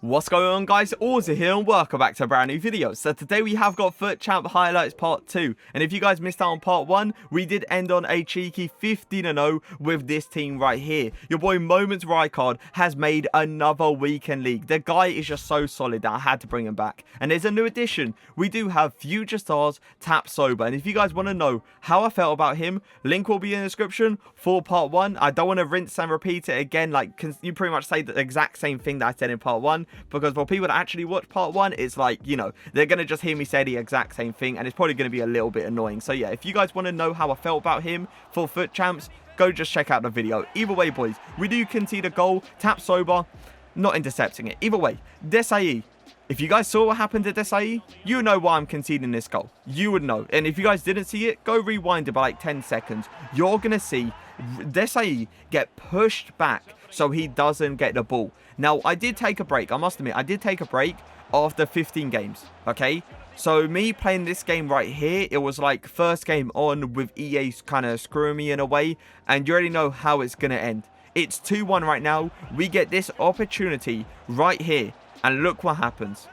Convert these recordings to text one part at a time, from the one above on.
What's going on, guys? Auzio here and welcome back to a brand new video. So today we have got FUT Champ Highlights Part 2. And if you guys missed out on Part 1, we did end on a cheeky 15-0 with this team right here. Your boy Moments Rijkaard has made another weekend league. The guy is just so solid that I had to bring him back. And there's a new addition. We do have Future Stars Tap Sober. And if you guys want to know how I felt about him, link will be in the description for Part 1. I don't want to rinse and repeat it again. Like, you pretty much say the exact same thing that I said in Part 1. Because for people that actually watch Part 1, it's like, you know, they're going to just hear me say the exact same thing. And it's probably going to be a little bit annoying. So yeah, if you guys want to know how I felt about him for FUT Champs, go just check out the video. Either way, boys, we do concede a goal. Tap Sober, not intercepting it. Either way, Desai. If you guys saw what happened to Desai, you know why I'm conceding this goal. You would know. And if you guys didn't see it, go rewind it by like 10 seconds. You're going to see Desai get pushed back so he doesn't get the ball. Now, I did take a break. I must admit, I did take a break after 15 games, okay? So, me playing this game right here, it was like first game on with EA kind of screwing me in a way. And you already know how it's going to end. It's 2-1 right now. We get this opportunity right here. And look what happens.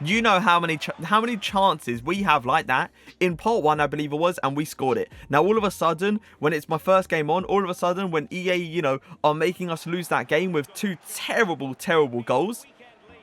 You know how many chances we have like that in Part 1, I believe it was, and we scored it. Now, all of a sudden, when it's my first game on, all of a sudden, when EA, you know, are making us lose that game with two terrible, terrible goals,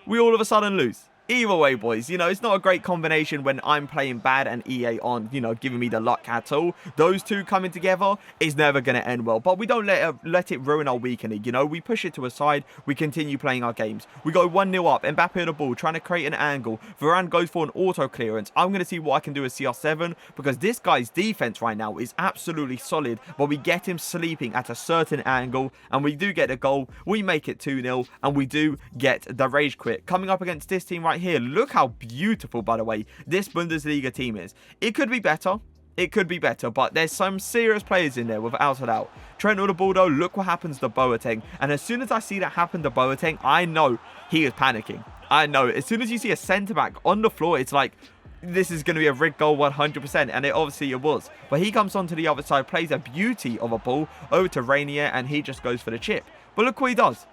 we all of a sudden lose. Either way, boys, you know, it's not a great combination when I'm playing bad and EA aren't, you know, giving me the luck at all. Those two coming together is never going to end well. But we don't let it ruin our weekend, you know. We push it to a side. We continue playing our games. We go 1-0 up. Mbappe on the ball, trying to create an angle. Varane goes for an auto clearance. I'm going to see what I can do with CR7 because this guy's defense right now is absolutely solid. But we get him sleeping at a certain angle and we do get a goal. We make it 2-0 and we do get the rage quit. Coming up against this team right here, look how beautiful, by the way, this Bundesliga team is. It could be better. It could be better, but there's some serious players in there without a doubt. Trent on the ball though, look what happens to Boateng. And as soon as I see that happen to Boateng, I know he is panicking. I know. As soon as you see a centre-back on the floor, it's like, this is going to be a rigged goal 100%. And it obviously it was. But he comes onto the other side, plays a beauty of a ball over to Rainier, and he just goes for the chip. But look what he does.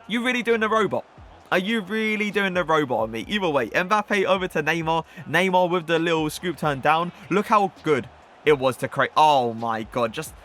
You really doing the robot? Are you really doing the robot on me? Either way, Mbappe over to Neymar. Neymar with the little scoop turn down. Look how good it was to create. Oh my God. Just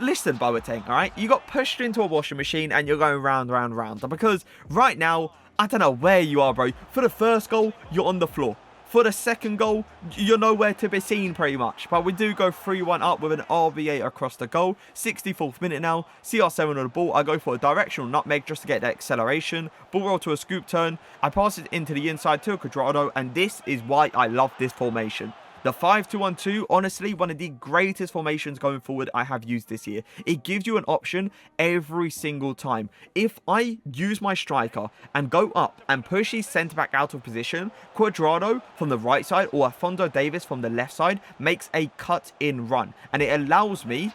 listen, Boateng, all right? You got pushed into a washing machine and you're going round. Because right now, I don't know where you are, bro. For the first goal, you're on the floor. For the second goal, you're nowhere to be seen pretty much. But we do go 3-1 up with an RBA across the goal. 64th minute now. CR7 on the ball. I go for a directional nutmeg just to get that acceleration. Ball roll to a scoop turn. I pass it into the inside to a Quadrado. And this is why I love this formation. The 5-2-1-2, honestly, one of the greatest formations going forward I have used this year. It gives you an option every single time. If I use my striker and go up and push his centre-back out of position, Quadrado from the right side or Alphonso Davies from the left side makes a cut-in run. And it allows me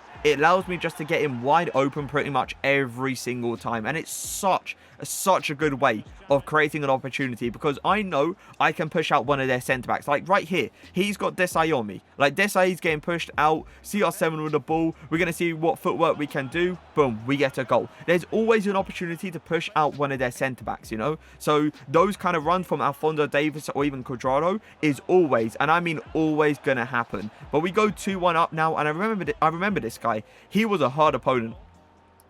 just to get him wide open pretty much every single time. And it's such a good way of creating an opportunity because I know I can push out one of their centre-backs. Like right here, he's got Desai on me. Like Desai's getting pushed out. CR7 with the ball. We're going to see what footwork we can do. Boom, we get a goal. There's always an opportunity to push out one of their centre-backs, you know. So those kind of runs from Alphonso Davies or even Quadrado is always, and I mean always, going to happen. But we go 2-1 up now, and I remember this guy. He was a hard opponent.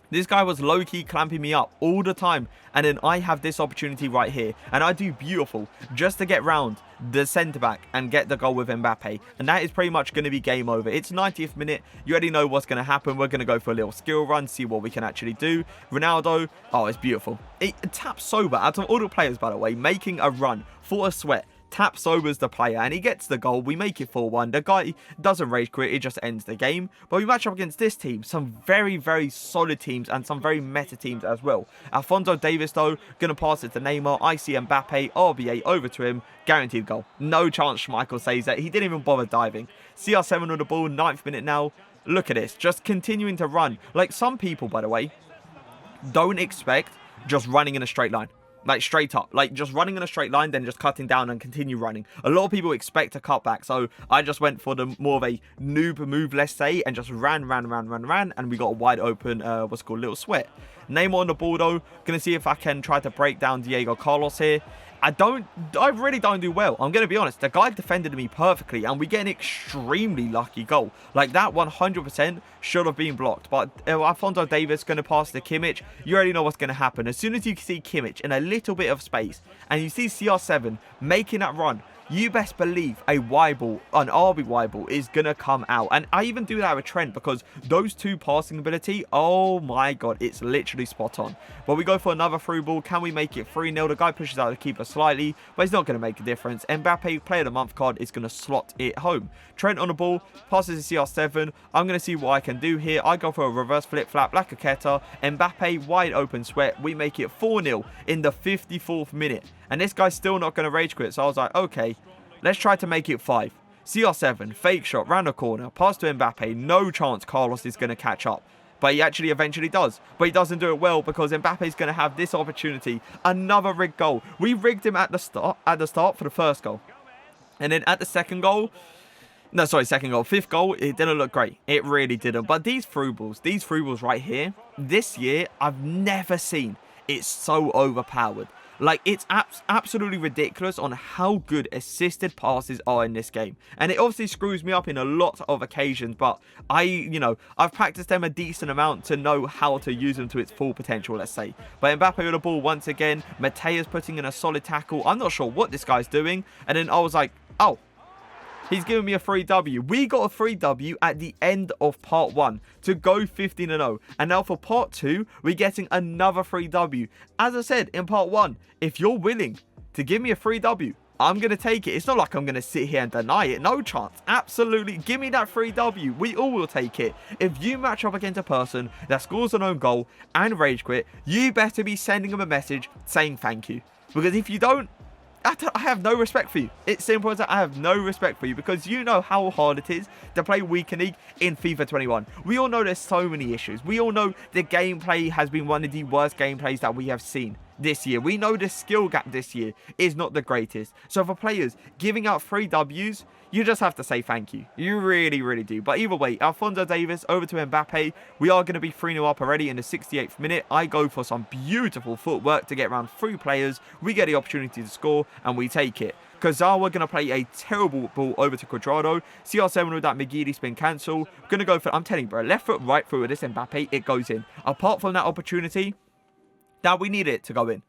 This guy was low-key clamping me up all the time. And then I have this opportunity right here. And I do beautiful just to get round the centre-back and get the goal with Mbappe. And that is pretty much going to be game over. It's 90th minute. You already know what's going to happen. We're going to go for a little skill run, see what we can actually do. Ronaldo, oh, it's beautiful. It taps sober out of all the players, by the way, making a run for a sweat. Tap Sober's the player and he gets the goal. We make it 4-1. The guy doesn't rage quit. It just ends the game. But we match up against this team. Some very, very solid teams and some very meta teams as well. Alphonso Davies, though, going to pass it to Neymar. I see Mbappe, RBA over to him. Guaranteed goal. No chance Schmeichel saves that. He didn't even bother diving. CR7 on the ball. 9th minute now. Look at this. Just continuing to run. Like some people, by the way, don't expect just running in a straight line. like straight up, like just running in a straight line, then just cutting down and continue running. A lot of people expect a cutback, so I just went for the more of a noob move, let's say, and just ran, and we got a wide open, what's called little sweat. Neymar on the ball though. Gonna see if I can try to break down Diego Carlos here. I really don't do well. I'm going to be honest. The guy defended me perfectly and we get an extremely lucky goal. Like that 100% should have been blocked. But Alphonso Davies going to pass to Kimmich. You already know what's going to happen. As soon as you see Kimmich in a little bit of space and you see CR7 making that run, you best believe a wide ball, an RB wide ball is going to come out. And I even do that with Trent because those two passing ability, oh my God, it's literally spot on. But we go for another through ball. Can we make it 3-0? The guy pushes out the keeper slightly, but it's not going to make a difference. Mbappe, player of the month card, is going to slot it home. Trent on the ball, passes to CR7. I'm going to see what I can do here. I go for a reverse flip-flap, like a Keta. Mbappe, wide open sweat. We make it 4-0 in the 54th minute. And this guy's still not going to rage quit. So I was like, okay, let's try to make it 5. CR7, fake shot, round the corner, pass to Mbappe. No chance Carlos is going to catch up. But he actually eventually does. But he doesn't do it well because Mbappe is going to have this opportunity. Another rigged goal. We rigged him at the start for the first goal. And then at the second goal, no, sorry, second goal. Fifth goal, it didn't look great. It really didn't. But these through balls right here, this year, I've never seen it so overpowered. Like, it's absolutely ridiculous on how good assisted passes are in this game. And it obviously screws me up in a lot of occasions, but I've practiced them a decent amount to know how to use them to its full potential, let's say. But Mbappe with the ball once again. Mateus putting in a solid tackle. I'm not sure what this guy's doing. And then I was like, oh, he's giving me a free W. We got a free W at the end of part 1 to go 15-0. And now for part 2, we're getting another free W. As I said in part 1, if you're willing to give me a free W, I'm going to take it. It's not like I'm going to sit here and deny it. No chance. Absolutely. Give me that free W. We all will take it. If you match up against a person that scores an own goal and rage quit, you better be sending them a message saying thank you. Because if you don't, I have no respect for you. It's simple as that. I have no respect for you because you know how hard it is to play Weekend League in FIFA 21. We all know there's so many issues. We all know the gameplay has been one of the worst gameplays that we have seen this year. We know the skill gap this year is not the greatest. So for players giving out free Ws, you just have to say thank you. You really, really do. But either way, Alphonso Davies over to Mbappe. We are going to be 3-0 up already in the 68th minute. I go for some beautiful footwork to get around 3 players. We get the opportunity to score and we take it. Kazawa going to play a terrible ball over to Cuadrado. CR7 with that McGeady spin cancel. Going to go for, I'm telling you, bro, left foot, right foot with this Mbappe. It goes in. Apart from that opportunity, now we need it to go in.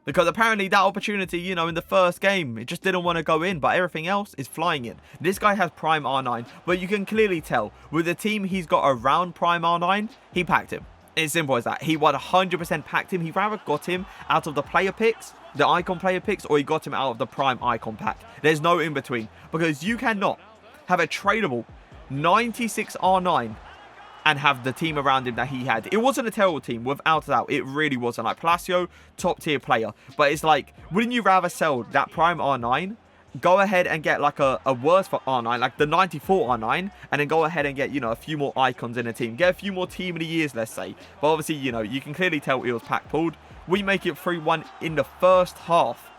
Because apparently that opportunity, in the first game, it just didn't want to go in. But everything else is flying in. This guy has Prime R9. But you can clearly tell, with the team he's got around Prime R9, he packed him. It's simple as that. He 100% packed him. He rather got him out of the player picks, the icon player picks, or he got him out of the Prime icon pack. There's no in between. Because you cannot have a tradable 96 R9 and have the team around him that he had. It wasn't a terrible team, without a doubt. It really wasn't. Like, Palacio, top tier player. But it's like, wouldn't you rather sell that Prime R9, go ahead and get like a worse for R9, like the 94 R9, and then go ahead and get, a few more icons in the team. Get a few more team of the years, let's say. But obviously, you can clearly tell it was pack pulled. We make it 3-1 in the first half.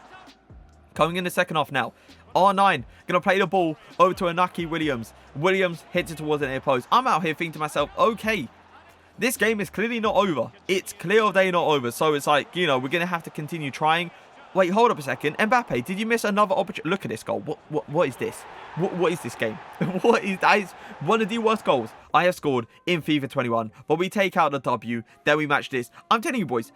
Coming in the second half now. R9 going to play the ball over to Inaki Williams. Williams hits it towards the near post. I'm out here thinking to myself, okay, this game is clearly not over. It's clear of day not over. So it's like, we're going to have to continue trying. Wait, hold up a second. Mbappe, did you miss another opportunity? Look at this goal. What is this? What is this game? That is one of the worst goals I have scored in FIFA 21. But we take out the W. Then we match this. I'm telling you, boys,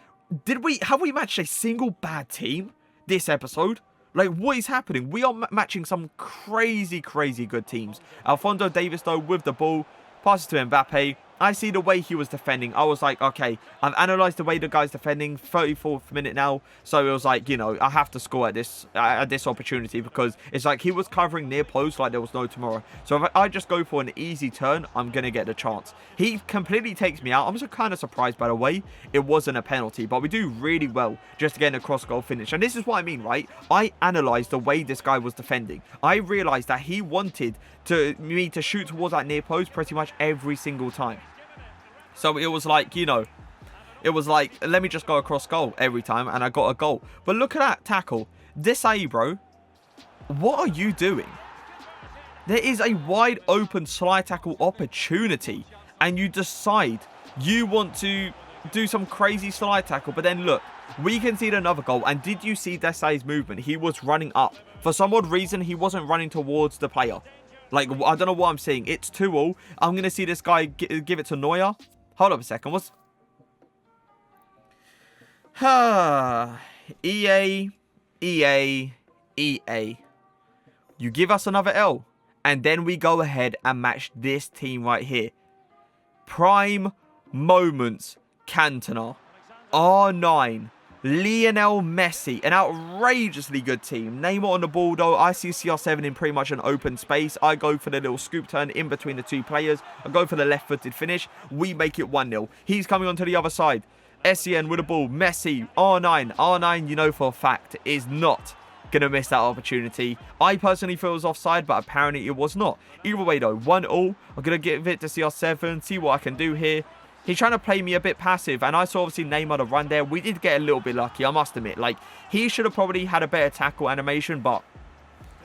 have we matched a single bad team this episode? Like, what is happening? We are matching some crazy, crazy good teams. Alphonso Davies, though, with the ball. Passes to Mbappe. I see the way he was defending. I was like, okay, I've analysed the way the guy's defending. 34th minute now. So it was like, I have to score at this opportunity because it's like he was covering near post like there was no tomorrow. So if I just go for an easy turn, I'm going to get the chance. He completely takes me out. I'm just kind of surprised, by the way. It wasn't a penalty, but we do really well just to get a cross-goal finish. And this is what I mean, right? I analysed the way this guy was defending. I realised that he wanted me to shoot towards that near post pretty much every single time. So it was like, It was like, let me just go across goal every time, and I got a goal. But look at that tackle. Desai, bro. What are you doing? There is a wide open slide tackle opportunity, and you decide you want to do some crazy slide tackle. But then look, we conceded another goal. And did you see Desai's movement? He was running up. For some odd reason, he wasn't running towards the player. Like, I don't know what I'm seeing. It's 2-2. I'm going to see this guy give it to Mohr. Hold up a second. What's... EA. You give us another L. And then we go ahead and match this team right here. Prime Moments Cantona. R9. Lionel Messi. An outrageously good team. Neymar on the ball though. I see CR7 in pretty much an open space. I go for the little scoop turn in between the two players. I go for the left-footed finish. We make it 1-0. He's coming onto the other side. SEN with the ball. Messi. R9. R9, you know for a fact, is not going to miss that opportunity. I personally feel it was offside, but apparently it was not. Either way though, 1-1. I'm going to give it to CR7, see what I can do here. He's trying to play me a bit passive, and I saw obviously Neymar to run there. We did get a little bit lucky, I must admit. Like, he should have probably had a better tackle animation, but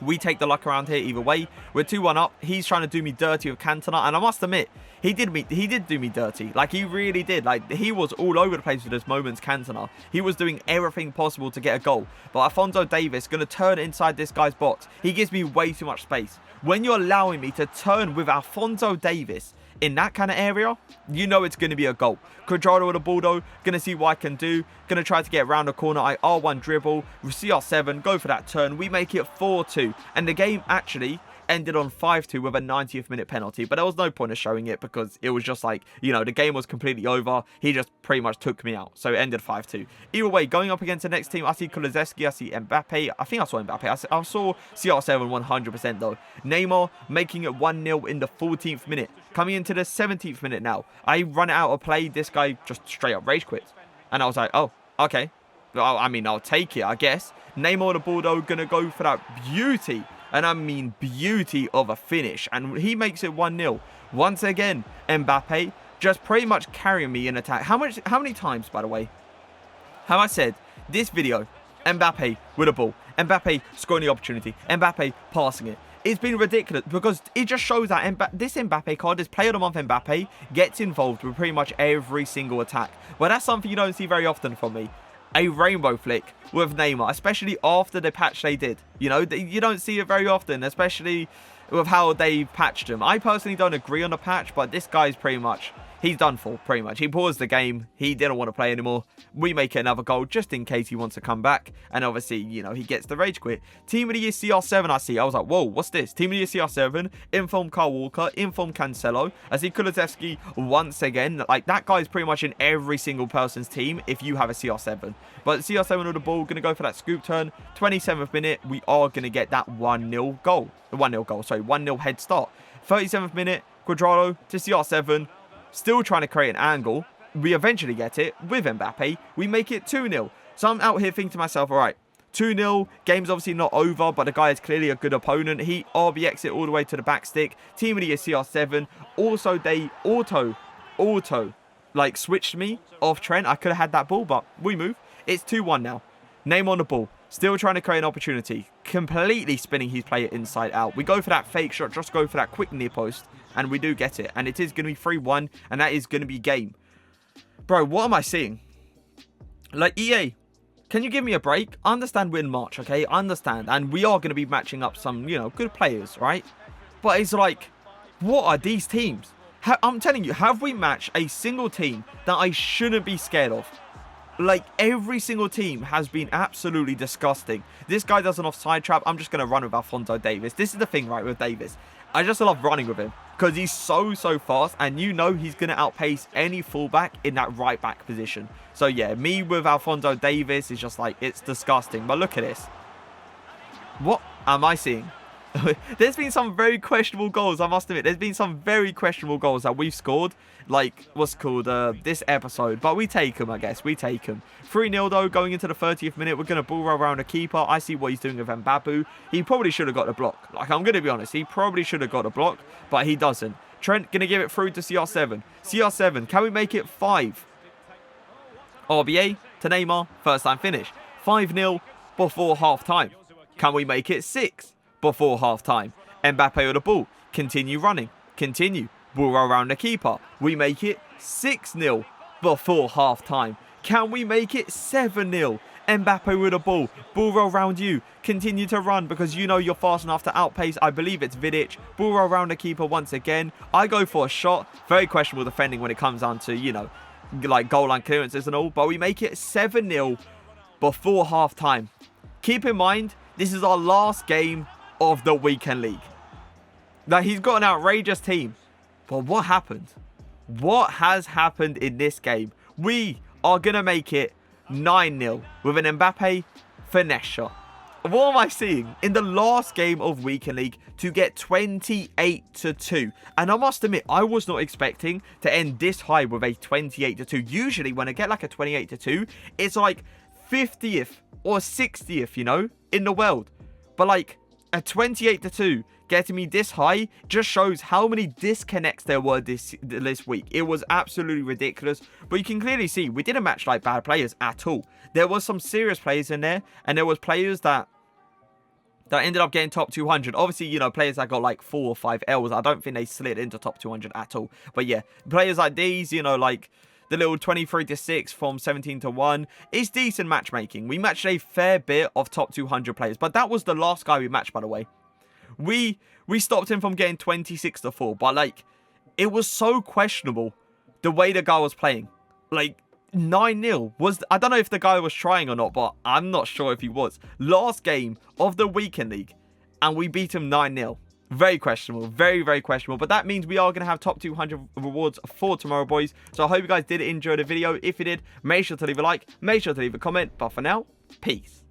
we take the luck around here either way. We're 2-1 up. He's trying to do me dirty with Cantona, and I must admit, he did do me dirty. Like, he really did. Like, he was all over the place with his moments, Cantona. He was doing everything possible to get a goal. But Alphonso Davies going to turn inside this guy's box. He gives me way too much space. When you're allowing me to turn with Alphonso Davies in that kind of area, you know it's going to be a goal. Quadrado with a ball though, going to see what I can do. Going to try to get around the corner. I R1 dribble, CR7, go for that turn. We make it 4-2. And the game actually ended on 5-2 with a 90th minute penalty. But there was no point of showing it because it was just like, you know, the game was completely over. He just pretty much took me out. So it ended 5-2. Either way, going up against the next team, I see Kulusevski, I see Mbappe. I think I saw Mbappe. I saw CR7 100% though. Neymar making it 1-0 in the 14th minute. Coming into the 17th minute now. I run out of play. This guy just straight up rage quits. And I was like, oh, okay. Well, I mean, I'll take it, I guess. Neymar the ball though, gonna go for that beauty. And I mean beauty of a finish. And he makes it 1-0. Once again, Mbappe just pretty much carrying me in attack. How many times, by the way, have I said this video, Mbappe with a ball, Mbappe scoring the opportunity, Mbappe passing it. It's been ridiculous because it just shows that this Mbappe card, this Player of the Month Mbappe, gets involved with pretty much every single attack. Well, that's something you don't see very often from me. A rainbow flick with Neymar, especially after the patch they did. You know, you don't see it very often, especially with how they patched him. I personally don't agree on the patch, but this guy's pretty much, he's done for, pretty much. He paused the game. He didn't want to play anymore. We make another goal just in case he wants to come back. And obviously, you know, he gets the rage quit. Team of the Year CR7, I see. I was like, whoa, what's this? Team of the Year CR7, inform Kyle Walker, inform Cancelo. I see Kulusevski once again. Like, that guy's pretty much in every single person's team if you have a CR7. But CR7 with the ball, going to go for that scoop turn. 27th minute, we are going to get that 1-0 goal. 1-0 goal, sorry, 1-0 head start. 37th minute, Quadrado to CR7. Still trying to create an angle. We eventually get it with Mbappe. We make it 2-0. So I'm out here thinking to myself, all right, 2-0. Game's obviously not over, but the guy is clearly a good opponent. He RBX it all the way to the back stick. Team of the Year CR7. Also, they auto, like, switched me off Trent. I could have had that ball, but we move. It's 2-1 now. Neymar on the ball. Still trying to create an opportunity. Completely spinning his player inside out. We go for that fake shot. Just go for that quick near post. And we do get it. And it is going to be 3-1. And that is going to be game. Bro, what am I seeing? Like, EA, can you give me a break? I understand we're in March, okay? I understand. And we are going to be matching up some, you know, good players, right? But it's like, what are these teams? I'm telling you, have we matched a single team that I shouldn't be scared of? Like, every single team has been absolutely disgusting. This guy does an offside trap. I'm just going to run with Alphonso Davies. This is the thing, right, with Davies. I just love running with him because he's so fast, and you know he's going to outpace any fullback in that right back position. So, yeah, me with Alphonso Davies is just like, it's disgusting. But look at this. What am I seeing? There's been some very questionable goals, I must admit. There's been some very questionable goals that we've scored, like, what's called, this episode. But we take them, I guess. We take them. 3-0, though, going into the 30th minute. We're going to ball roll around the keeper. I see what he's doing with Mbappe. He probably should have got the block. Like, I'm going to be honest. He probably should have got the block, but he doesn't. Trent going to give it through to CR7. CR7, can we make it 5? RBA to Neymar, first time finish. 5-0 before half time. Can we make it 6 before half time? Mbappe with the ball. Continue running. Continue. Ball roll around the keeper. We make it 6-0 before half time. Can we make it 7-0? Mbappe with the ball. Ball roll around you. Continue to run because you know you're fast enough to outpace. I believe it's Vidic. Ball roll around the keeper once again. I go for a shot. Very questionable defending when it comes down to, you know, like goal line clearances and all. But we make it 7-0 before half time. Keep in mind, this is our last game of the weekend league. Now, he's got an outrageous team. But what happened? What has happened in this game? We are going to make it 9-0 with an Mbappe finesse shot. What am I seeing? In the last game of weekend league to get 28-2. And I must admit, I was not expecting to end this high with a 28-2. Usually when I get like a 28-2, it's like 50th or 60th, you know, in the world. But like a 28-2 getting me this high just shows how many disconnects there were this week. It was absolutely ridiculous. But you can clearly see we didn't match like bad players at all. There was some serious players in there, and there was players that ended up getting top 200. Obviously, you know, players that got like 4 or 5 L's, I don't think they slid into top 200 at all. But yeah, players like these, you know, like the little 23-6 from 17-1 is decent matchmaking. We matched a fair bit of top 200 players, but that was the last guy we matched, by the way. We stopped him from getting 26-4, but like, it was so questionable the way the guy was playing. Like, 9-0 was, I don't know if the guy was trying or not, but I'm not sure if he was. Last game of the weekend league, and we beat him 9-0. Very questionable, very, very questionable. But that means we are going to have top 200 rewards for tomorrow, boys. So I hope you guys did enjoy the video. If you did, make sure to leave a like, make sure to leave a comment. But for now, peace.